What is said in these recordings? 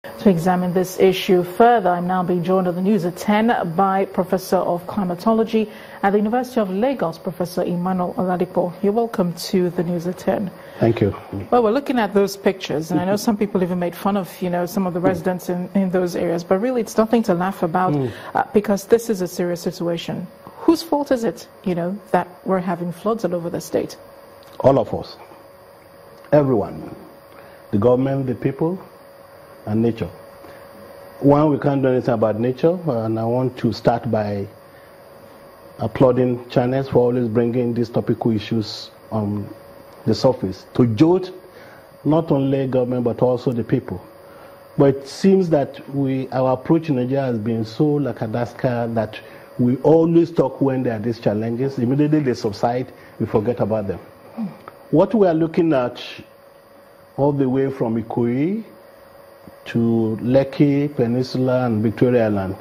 To examine this issue further, I'm now being joined on the news at 10 by Professor of Climatology at the University of Lagos, Professor Emmanuel Oladipo. You're welcome to the news at 10. Thank you. Well, we're looking at those pictures, and I know some people even made fun of, some of the residents in those areas, but really it's nothing to laugh about because this is a serious situation. Whose fault is it, that we're having floods all over the state? All of us. Everyone. The government, the people, and nature. One, we can't do anything about nature, and I want to start by applauding channels for always bringing these topical issues on the surface to jolt not only government but also the people. But it seems that our approach in Nigeria has been so lackadaisical that we always talk when there are these challenges. Immediately they subside, we forget about them. What we are looking at all the way from Ikoyi to Lekki Peninsula and Victoria Island,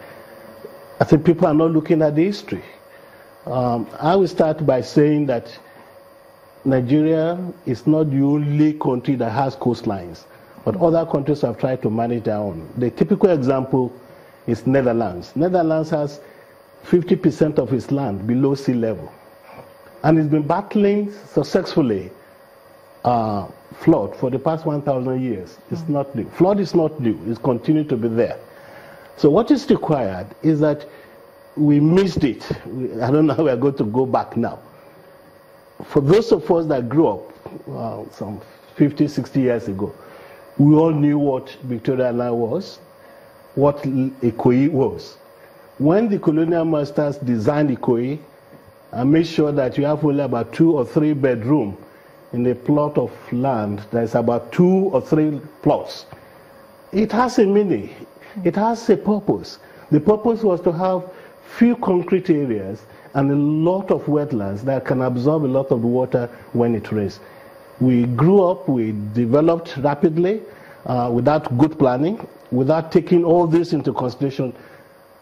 I think people are not looking at the history. I will start by saying that Nigeria is not the only country that has coastlines, but other countries have tried to manage their own. The typical example is Netherlands. Netherlands has 50% of its land below sea level, and it's been battling successfully flood for the past 1,000 years. It's not new. Flood is not new. It's continued to be there. So what is required is that we missed it. I don't know how we are going to go back now. For those of us that grew up some 50, 60 years ago, we all knew what Victoria Island was, what Ikoyi was. When the colonial masters designed Ikoyi and made sure that you have only about 2 or 3 bedrooms in a plot of land that is about 2 or 3 plots, it has a meaning. It has a purpose. The purpose was to have few concrete areas and a lot of wetlands that can absorb a lot of the water when it rains. We grew up, we developed rapidly without good planning, without taking all this into consideration,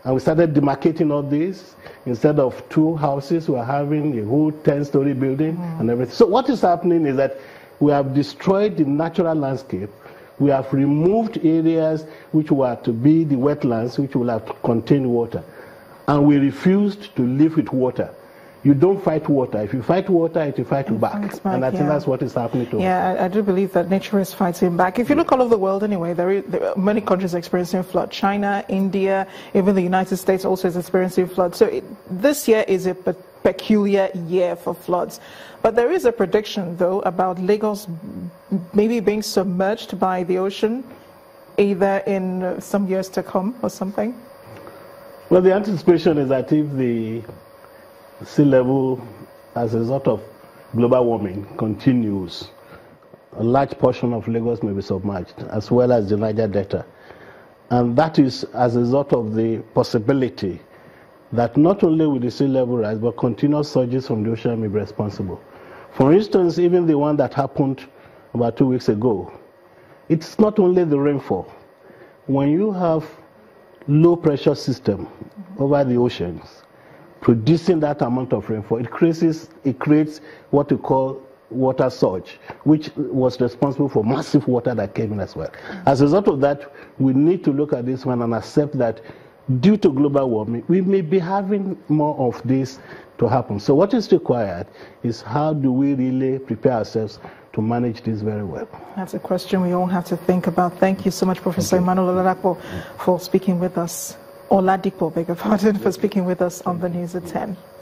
and we started demarcating all this. Instead of 2 houses, we're having a whole 10-story building and everything. So what is happening is that we have destroyed the natural landscape. We have removed areas which were to be the wetlands, which will have to contain water. And we refused to live with water. You don't fight water. If you fight water, it will fight you back. And I think that's what is happening to us. Yeah, I do believe that nature is fighting back. If you look all over the world anyway, there are many countries experiencing flood. China, India, even the United States also is experiencing flood. So this year is a peculiar year for floods. But there is a prediction, though, about Lagos maybe being submerged by the ocean, either in some years to come or something. Well, the anticipation is that if the sea level as a result of global warming continues, a large portion of Lagos may be submerged, as well as the Niger Delta. And that is as a result of the possibility that not only will the sea level rise, but continuous surges from the ocean may be responsible. For instance, even the one that happened about 2 weeks ago, it's not only the rainfall. When you have low pressure system over the oceans producing that amount of rainfall, it creates what we call water surge, which was responsible for massive water that came in as well. As a result of that, we need to look at this one and accept that due to global warming, we may be having more of this to happen. So what is required is how do we really prepare ourselves to manage this very well? That's a question we all have to think about. Thank you so much, Professor Emmanuel Oladipo, for speaking with us. Oladipo, beg your pardon, for speaking with us on the news at 10.